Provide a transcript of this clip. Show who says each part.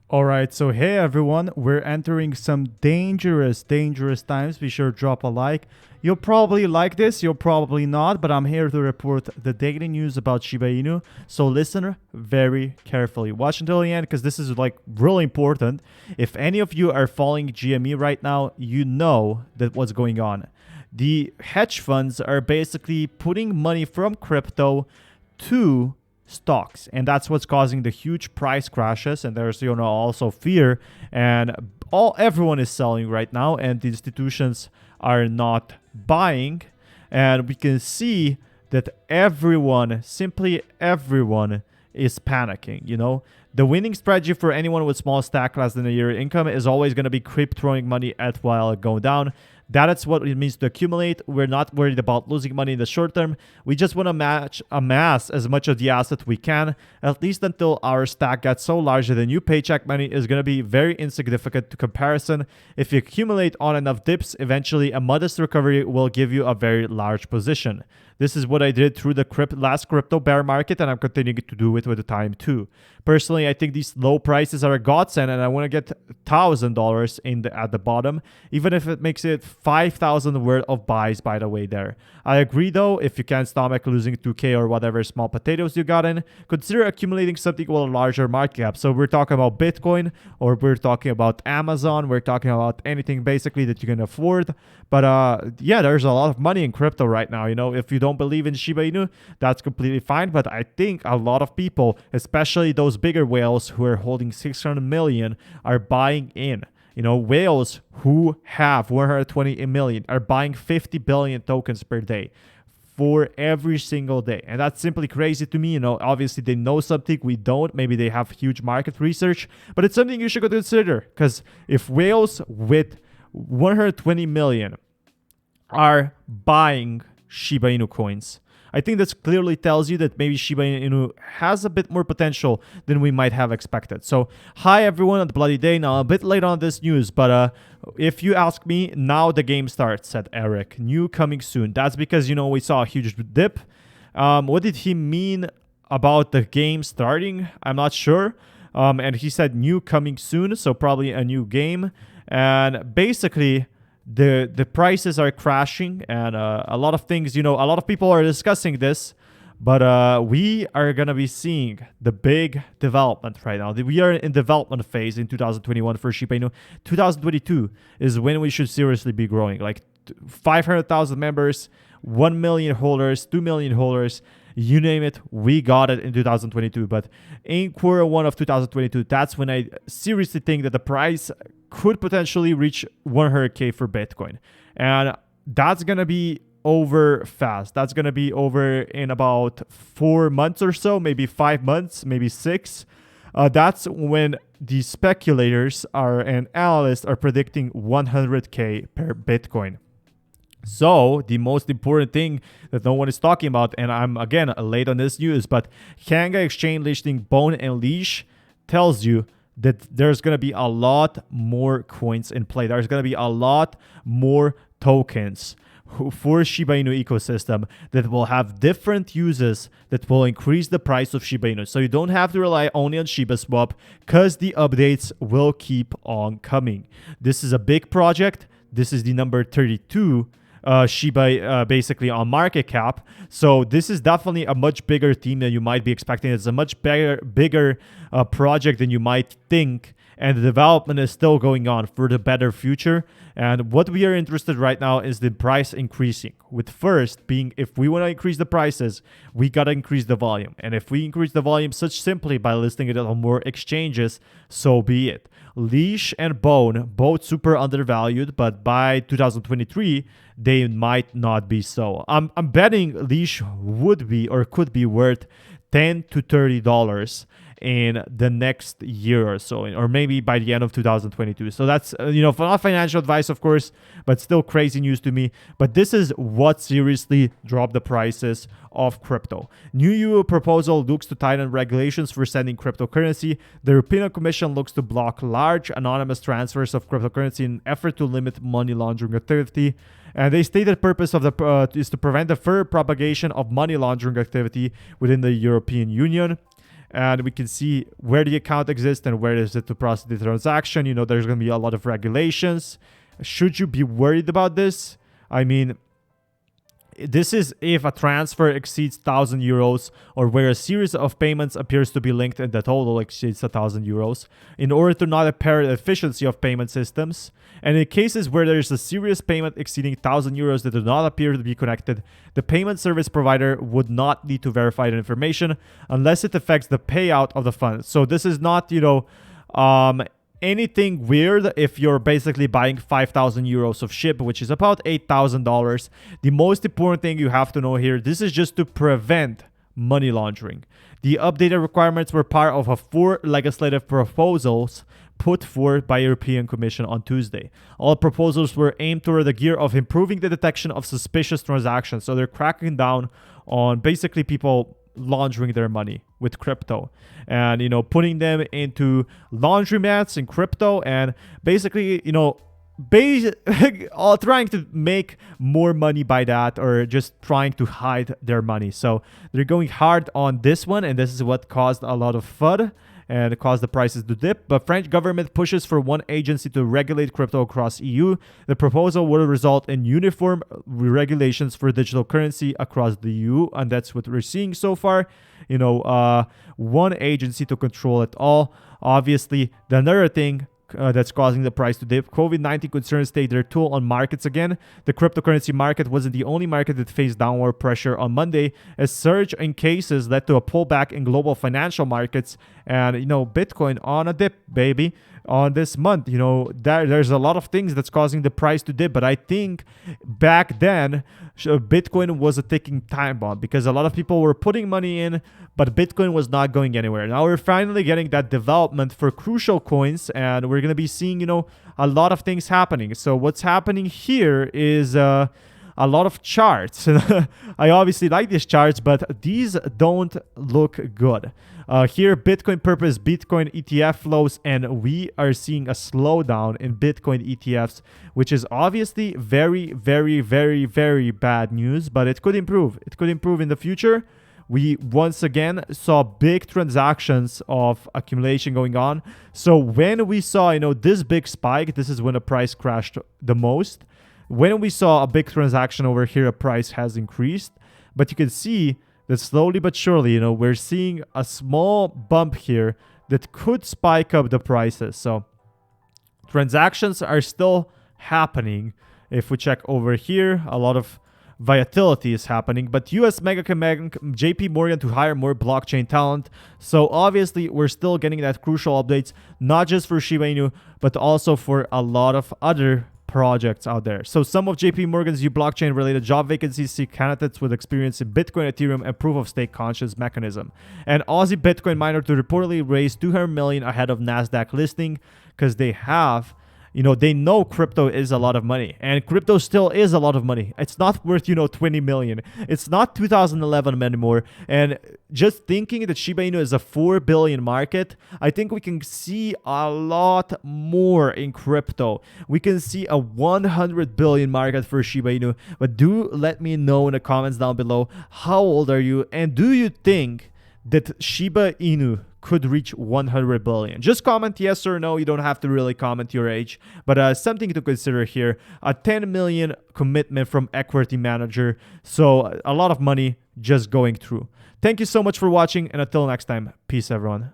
Speaker 1: Alright, so hey everyone, we're entering some dangerous times. Be sure to drop a like. You'll probably like this, you'll probably not, but I'm here to report the daily news about Shiba Inu. So listen very carefully. Watch until the end because this is like really important. If any of you are following GME right now, you know that what's going on. The hedge funds are basically putting money from crypto to stocks, and that's what's causing the huge price crashes. And there's also fear, and everyone is selling right now, and the institutions are not buying. And we can see that simply everyone is panicking. The winning strategy for anyone with small stack less than a year income is always going to be keep throwing money at while going down. That's what it means to accumulate. We're not worried about losing money in the short term. We just want to amass as much of the asset we can, at least until our stack gets so large that the new paycheck money is going to be very insignificant to comparison. If you accumulate on enough dips, eventually a modest recovery will give you a very large position. This is what I did through the last crypto bear market, and I'm continuing to do it with the time too. Personally, I think these low prices are a godsend, and I want to get $1,000 at the bottom, even if it makes it 5,000 worth of buys, by the way there. I agree though, if you can't stomach losing 2K or whatever small potatoes you got in, consider accumulating something with a larger market cap. So we're talking about Bitcoin, or we're talking about Amazon, we're talking about anything basically that you can afford. But yeah, there's a lot of money in crypto right now. If you don't believe in Shiba Inu, that's completely fine. But I think a lot of people, especially those bigger whales who are holding 600 million, are buying in. Whales who have 120 million are buying 50 billion tokens per day for every single day. And that's simply crazy to me. Obviously they know something we don't. Maybe they have huge market research, but it's something you should consider, because if whales with 120 million are buying Shiba Inu coins, I think this clearly tells you that maybe Shiba Inu has a bit more potential than we might have expected. So, hi everyone on the bloody day. Now, a bit late on this news, but if you ask me, now the game starts, said Eric. New coming soon. That's because, we saw a huge dip. What did he mean about the game starting? I'm not sure. And he said new coming soon, so probably a new game. And basically, the prices are crashing, and a lot of things, a lot of people are discussing this, but we are going to be seeing the big development right now. We are in development phase in 2021 for Shiba Inu. 2022 is when we should seriously be growing, like 500,000 members, 1 million holders, 2 million holders, you name it, we got it in 2022. But in quarter one of 2022, that's when I seriously think that the price could potentially reach 100K for Bitcoin. And that's going to be over fast. That's going to be over in about 4 months or so, maybe 5 months, maybe 6. That's when the speculators and analysts are predicting 100K per Bitcoin. So the most important thing that no one is talking about, and I'm again late on this news, but Kanga exchange listing Bone and Leash tells you that there's going to be a lot more coins in play. There's going to be a lot more tokens for Shiba Inu ecosystem that will have different uses that will increase the price of Shiba Inu. So you don't have to rely only on Shiba Swap, because the updates will keep on coming. This is a big project. This is the number 32 Shiba basically on market cap. So this is definitely a much bigger team than you might be expecting. It's a much bigger project than you might think. And the development is still going on for the better future. And what we are interested right now is the price increasing. With first being, if we want to increase the prices, we got to increase the volume. And if we increase the volume such simply by listing it on more exchanges, so be it. Leash and Bone, both super undervalued, but by 2023, they might not be so. I'm betting Leash would be or could be worth $10 to $30 in the next year or so, or maybe by the end of 2022. So that's, not financial advice, of course, but still crazy news to me. But this is what seriously dropped the prices of crypto. New EU proposal looks to tighten regulations for sending cryptocurrency. The European Commission looks to block large anonymous transfers of cryptocurrency in an effort to limit money laundering activity. And they state the purpose of the is to prevent the further propagation of money laundering activity within the European Union. and we can see where the account exists and where is it to process the transaction. There's going to be a lot of regulations. Should you be worried about this? I mean, this is if a transfer exceeds 1,000 euros or where a series of payments appears to be linked and the total exceeds 1,000 euros in order to not impair the efficiency of payment systems. And in cases where there is a serious payment exceeding 1,000 euros that do not appear to be connected, the payment service provider would not need to verify the information unless it affects the payout of the funds. So this is not, anything weird if you're basically buying 5,000 euros of Shib, which is about $8,000. The most important thing you have to know here, this is just to prevent money laundering. The updated requirements were part of 4 legislative proposals put forth by European Commission on Tuesday. All proposals were aimed toward the gear of improving the detection of suspicious transactions. So they're cracking down on basically people laundering their money with crypto and putting them into laundromats in crypto and basically all trying to make more money by that or just trying to hide their money. So they're going hard on this one, and this is what caused a lot of FUD and caused the prices to dip. But French government pushes for one agency to regulate crypto across EU. The proposal will result in uniform regulations for digital currency across the EU, and that's what we're seeing so far. One agency to control it all. Obviously, the another thing that's causing the price to dip. COVID-19 concerns take their toll on markets again. The cryptocurrency market wasn't the only market that faced downward pressure on Monday. A surge in cases led to a pullback in global financial markets. And, Bitcoin on a dip, baby, on this month. There's a lot of things that's causing the price to dip. But I think back then, Bitcoin was a ticking time bomb because a lot of people were putting money in, but Bitcoin was not going anywhere. Now we're finally getting that development for crucial coins, and we're going to be seeing, a lot of things happening. So what's happening here is a lot of charts. I obviously like these charts, but these don't look good. Here, Bitcoin purpose, Bitcoin ETF flows, and we are seeing a slowdown in Bitcoin ETFs, which is obviously very, very, very, very bad news, but it could improve. It could improve in the future. We once again saw big transactions of accumulation going on. So when we saw, this big spike, this is when the price crashed the most. When we saw a big transaction over here, a price has increased. But you can see that slowly but surely, we're seeing a small bump here that could spike up the prices. So transactions are still happening. If we check over here, a lot of volatility is happening, but US mega bank JP Morgan to hire more blockchain talent. So obviously we're still getting that crucial updates, not just for Shiba Inu, but also for a lot of other projects out there. So some of JP Morgan's new blockchain related job vacancies see candidates with experience in Bitcoin, Ethereum, and proof of stake conscious mechanism. And Aussie Bitcoin miner to reportedly raise 200 million ahead of NASDAQ listing because they have they know crypto is a lot of money, and crypto still is a lot of money. It's not worth, 20 million. It's not 2011 anymore. And just thinking that Shiba Inu is a 4 billion market, I think we can see a lot more in crypto. We can see a 100 billion market for Shiba Inu. But do let me know in the comments down below, how old are you? And do you think that Shiba Inu could reach 100 billion? Just comment yes or no. You don't have to really comment your age, but something to consider here. A 10 million commitment from equity manager. So a lot of money just going through. Thank you so much for watching, and until next time, peace everyone.